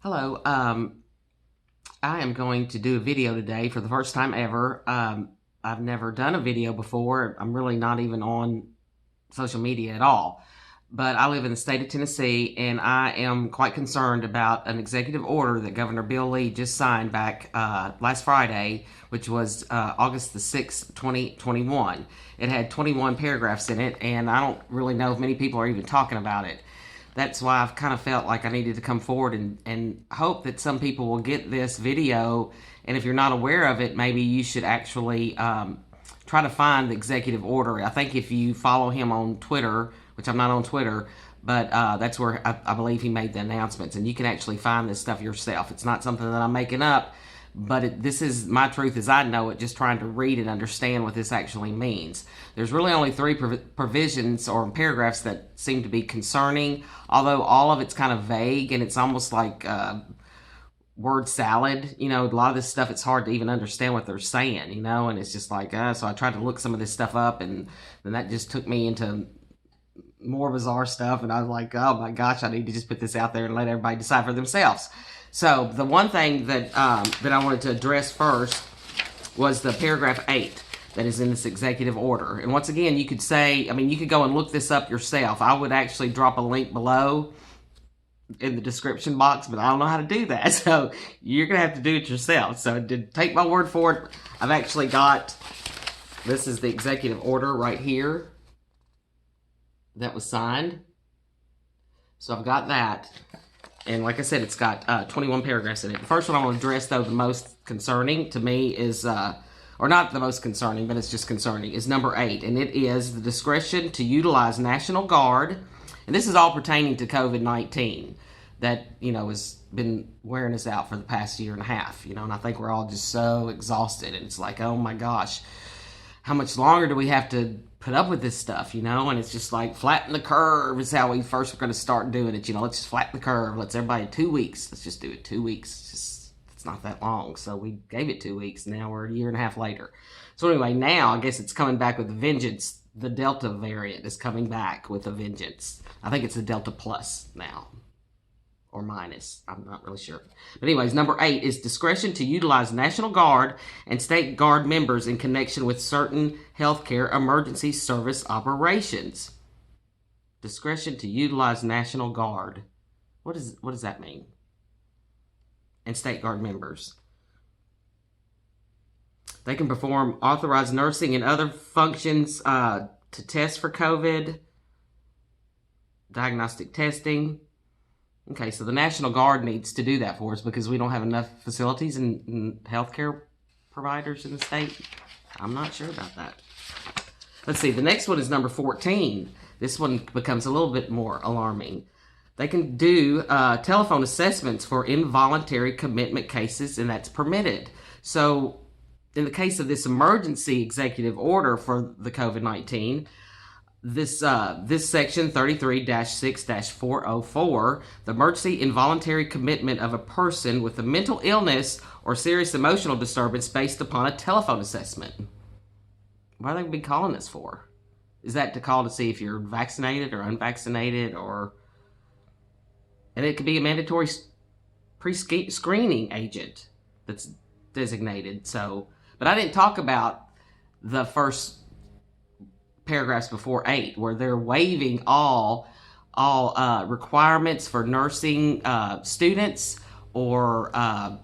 Hello. I am going to do a video today for the first time ever. I've never done a video before. I'm really not even on social media at all. But I live in the state of Tennessee, and I am quite concerned about an executive order that Governor Bill Lee just signed back last Friday, which was August the 6th, 2021. It had 21 paragraphs in it, and I don't really know if many people are even talking about it. That's why I've kind of felt like I needed to come forward and hope that some people will get this video. And if you're not aware of it, maybe you should actually try to find the executive order. I think if you follow him on Twitter, which I'm not on Twitter, but that's where I believe he made the announcements. And you can actually find this stuff yourself. It's not something that I'm making up, but this is my truth as I know it, just trying to read and understand what this actually means. There's really only three provisions or paragraphs that seem to be concerning, although all of it's kind of vague and it's almost like word salad. A lot of this stuff, it's hard to even understand what they're saying, and it's just like, so I tried to look some of this stuff up, and then that just took me into more bizarre stuff, and I was like, oh my gosh, I need to just put this out there and let everybody decide for themselves. So the one thing that that I wanted to address first was the paragraph 8 that is in this executive order. And once again, you could say, you could go and look this up yourself. I would actually drop a link below in the description box, but I don't know how to do that. So you're going to have to do it yourself. So take my word for it. I've actually got, this is the executive order right here that was signed. So I've got that. And like I said, it's got 21 paragraphs in it. The first one I want to address, though, the most concerning to me is, or not the most concerning, but it's just concerning, is number 8. And it is the discretion to utilize National Guard. And this is all pertaining to COVID-19 that, has been wearing us out for the past year and a half, and I think we're all just so exhausted. And it's like, oh my gosh, how much longer do we have to put up with this stuff, and it's just like flatten the curve is how we first were going to start doing it. Let's just flatten the curve. Let's everybody 2 weeks. Let's just do it 2 weeks. It's not that long. So we gave it 2 weeks. Now we're a year and a half later. So anyway, now I guess it's coming back with a vengeance. The Delta variant is coming back with a vengeance. I think it's the Delta Plus now. Or minus. I'm not really sure. But anyways, number 8 is discretion to utilize National Guard and State Guard members in connection with certain healthcare emergency service operations. Discretion to utilize National Guard. What does that mean? And State Guard members. They can perform authorized nursing and other functions to test for COVID, diagnostic testing. Okay, so the National Guard needs to do that for us because we don't have enough facilities and healthcare providers in the state. I'm not sure about that. Let's see, the next one is number 14. This one becomes a little bit more alarming. They can do telephone assessments for involuntary commitment cases, and that's permitted. So in the case of this emergency executive order for the COVID-19, this section 33-6-404, the emergency involuntary commitment of a person with a mental illness or serious emotional disturbance based upon a telephone assessment. What are they be calling this for? Is that to call to see if you're vaccinated or unvaccinated, and it could be a mandatory pre-screening agent that's designated. So, but I didn't talk about the first paragraphs before 8, where they're waiving all requirements for nursing students or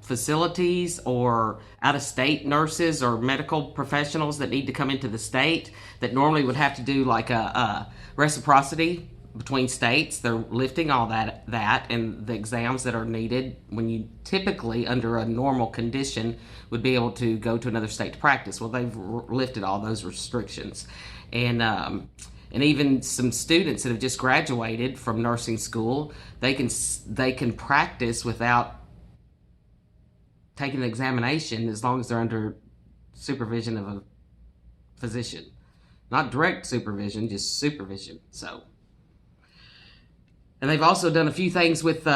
facilities or out-of-state nurses or medical professionals that need to come into the state that normally would have to do like a reciprocity between states. They're lifting all that and the exams that are needed when you typically, under a normal condition, would be able to go to another state to practice. Well, they've lifted all those restrictions. And even some students that have just graduated from nursing school, they can practice without taking an examination as long as they're under supervision of a physician. Not direct supervision, just supervision. So, and they've also done a few things with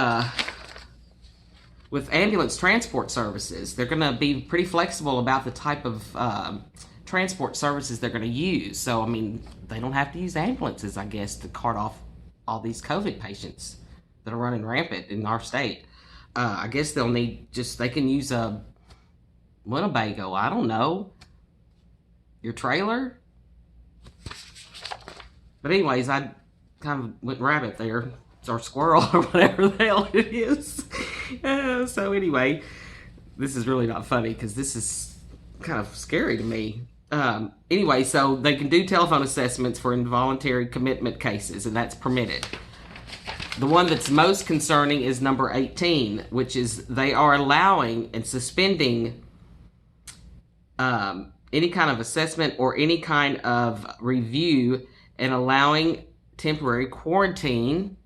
ambulance transport services. They're going to be pretty flexible about the type of transport services they're going to use. So, they don't have to use ambulances, I guess, to cart off all these COVID patients that are running rampant in our state. I guess they'll need they can use a Winnebago. I don't know. Your trailer? But anyways, I kind of went rabbit there. Or squirrel or whatever the hell it is. So anyway, this is really not funny because this is kind of scary to me. Anyway, so they can do telephone assessments for involuntary commitment cases, and that's permitted. The one that's most concerning is number 18, which is they are allowing and suspending any kind of assessment or any kind of review and allowing temporary quarantine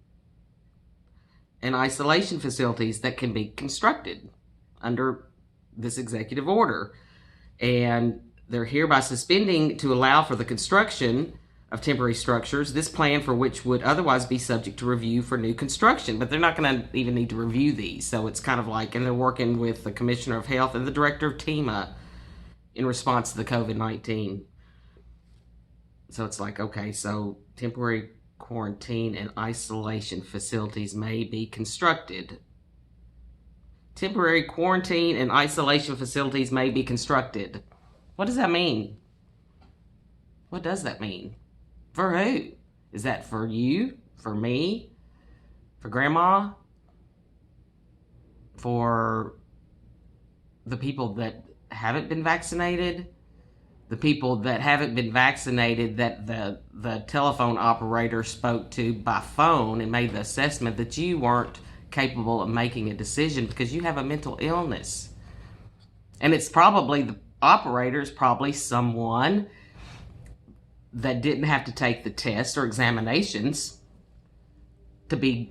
and isolation facilities that can be constructed under this executive order. And they're hereby suspending to allow for the construction of temporary structures, this plan for which would otherwise be subject to review for new construction. But they're not going to even need to review these. So it's kind of like, and they're working with the Commissioner of Health and the Director of TEMA in response to the COVID-19. So it's like, okay, so temporary quarantine and isolation facilities may be constructed. Temporary quarantine and isolation facilities may be constructed. What does that mean? What does that mean? For who? Is that for you? For me? For grandma? For the people that haven't been vaccinated? The people that haven't been vaccinated that the telephone operator spoke to by phone and made the assessment that you weren't capable of making a decision because you have a mental illness. And it's probably, the operator is probably someone that didn't have to take the test or examinations to be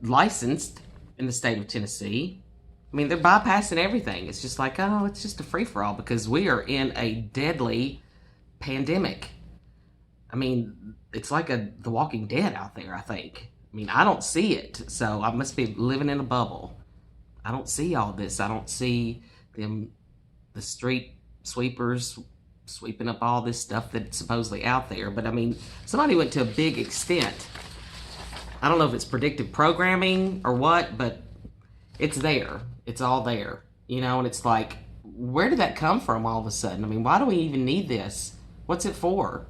licensed in the state of Tennessee. I mean, they're bypassing everything. It's just like, oh, it's just a free-for-all because we are in a deadly pandemic. I mean, it's like The Walking Dead out there, I think. I mean, I don't see it, so I must be living in a bubble. I don't see all this. I don't see the street sweepers sweeping up all this stuff that's supposedly out there. But, I mean, somebody went to a big extent. I don't know if it's predictive programming or what, but it's there. It's all there, you know, and it's like, where did that come from all of a sudden? I mean, why do we even need this? What's it for?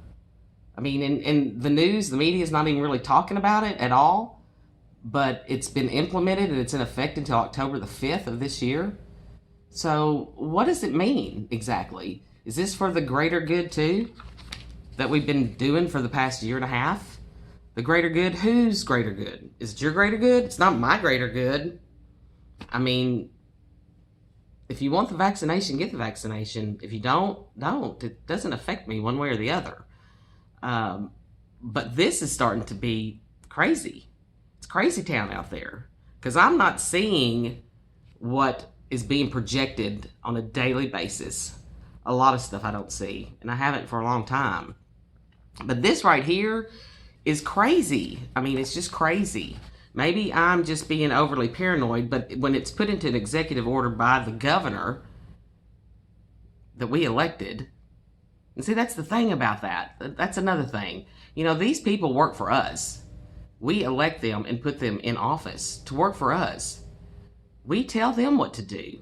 I mean, in the news, the media is not even really talking about it at all, but it's been implemented and it's in effect until October the 5th of this year. So what does it mean exactly? Is this for the greater good too, that we've been doing for the past year and a half? The greater good? Whose greater good? Is it your greater good? It's not my greater good. I mean, if you want the vaccination, get the vaccination. If you don't. It doesn't affect me one way or the other. But this is starting to be crazy. It's crazy town out there. Because I'm not seeing what is being projected on a daily basis. A lot of stuff I don't see. And I haven't for a long time. But this right here is crazy. I mean, it's just crazy. Maybe I'm just being overly paranoid, but when it's put into an executive order by the governor that we elected, and see, that's the thing about that. That's another thing. You know, these people work for us. We elect them and put them in office to work for us. We tell them what to do.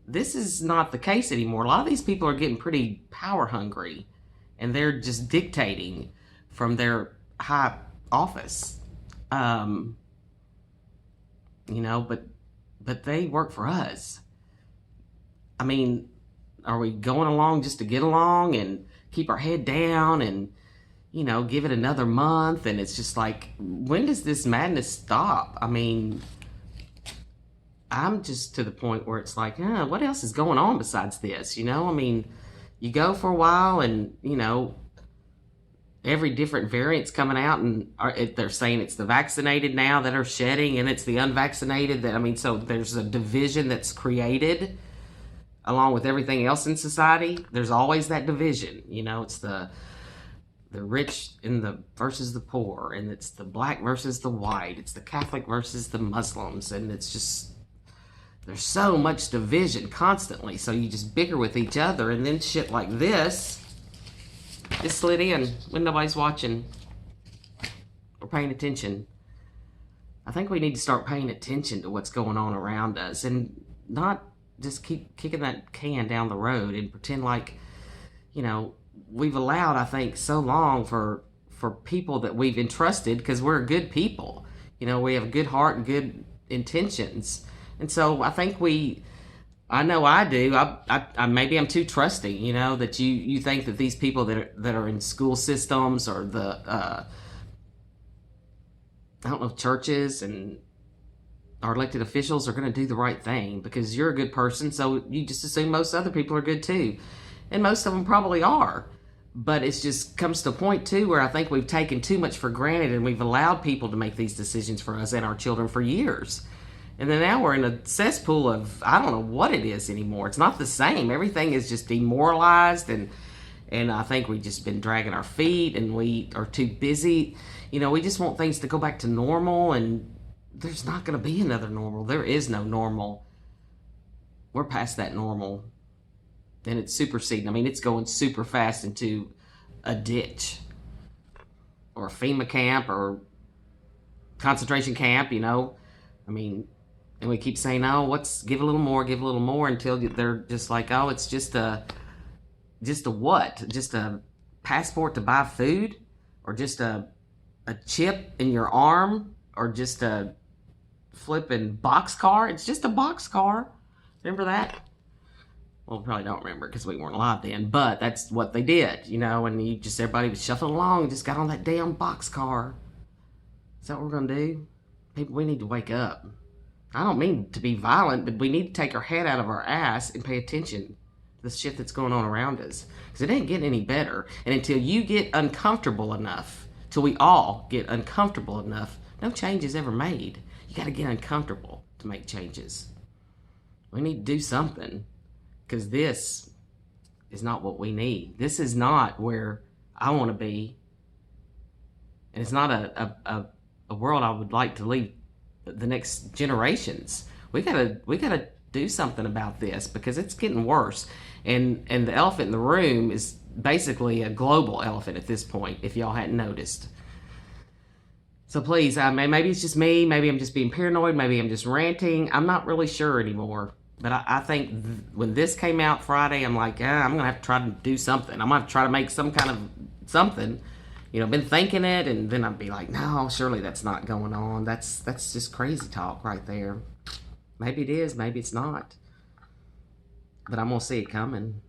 This is not the case anymore. A lot of these people are getting pretty power hungry, and they're just dictating from their high office. You know, but they work for us. I mean, are we going along just to get along and keep our head down and, you know, give it another month? And it's just like, when does this madness stop? I mean, I'm just to the point where it's like, what else is going on besides this? You know, I mean, you go for a while and, you know, every different variant's coming out, and they're saying it's the vaccinated now that are shedding, and it's the unvaccinated that, I mean, so there's a division that's created along with everything else in society. There's always that division, you know. It's the rich versus the poor, and it's the black versus the white, it's the Catholic versus the Muslims, and it's just, there's so much division constantly, so you just bicker with each other, and then shit like this just slid in when nobody's watching or paying attention. I think we need to start paying attention to what's going on around us and not just keep kicking that can down the road and pretend like, you know, we've allowed, I think, so long for people that we've entrusted, because we're good people. You know, we have a good heart and good intentions. And so I think I know I do. Maybe I'm too trusting. You know, that you think that these people that are in school systems or the I don't know, churches and our elected officials are going to do the right thing because you're a good person. So you just assume most other people are good too, and most of them probably are. But it's just comes to a point too where I think we've taken too much for granted, and we've allowed people to make these decisions for us and our children for years. And then now we're in a cesspool of, I don't know what it is anymore. It's not the same. Everything is just demoralized, and I think we've just been dragging our feet, and we are too busy. You know, we just want things to go back to normal, and there's not going to be another normal. There is no normal. We're past that normal, and it's superseding. I mean, it's going super fast into a ditch or a FEMA camp or concentration camp, you know. I mean, and we keep saying, oh, give a little more until they're just like, oh, it's just a what? Just a passport to buy food, or just a chip in your arm, or just a flipping box car? It's just a box car. Remember that? Well, we probably don't remember because we weren't alive then, but that's what they did, you know, and everybody was shuffling along and just got on that damn box car. Is that what we're going to do? People, we need to wake up. I don't mean to be violent, but we need to take our head out of our ass and pay attention to the shit that's going on around us, because it ain't getting any better. And until you get uncomfortable enough, till we all get uncomfortable enough, no change is ever made. You got to get uncomfortable to make changes. We need to do something, because this is not what we need. This is not where I want to be, and it's not a world I would like to leave the next generations. We gotta do something about this, because it's getting worse, and the elephant in the room is basically a global elephant at this point, if y'all hadn't noticed. So please, maybe it's just me, maybe I'm just being paranoid, maybe I'm just ranting, I'm not really sure anymore. But I think when this came out Friday, I'm like, I'm gonna have to try to do something. I'm gonna have to try to make some kind of something. You know, been thinking it, and then I'd be like, no, surely that's not going on. That's just crazy talk right there. Maybe it is, maybe it's not. But I'm gonna see it coming.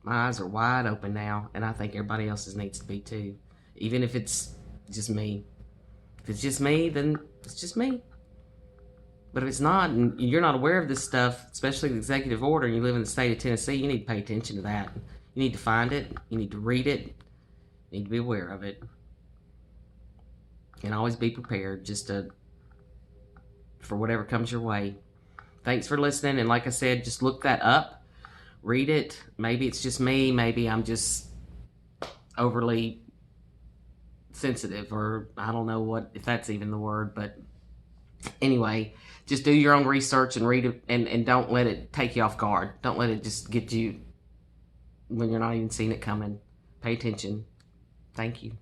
My eyes are wide open now, and I think everybody else's needs to be too. Even if it's just me. If it's just me, then it's just me. But if it's not, and you're not aware of this stuff, especially the executive order, and you live in the state of Tennessee, you need to pay attention to that. You need to find it. You need to read it. You need to be aware of it. And always be prepared for whatever comes your way. Thanks for listening. And like I said, just look that up. Read it. Maybe it's just me. Maybe I'm just overly sensitive, or I don't know if that's even the word. But anyway, just do your own research and read it, and don't let it take you off guard. Don't let it just get you when you're not even seeing it coming. Pay attention. Thank you.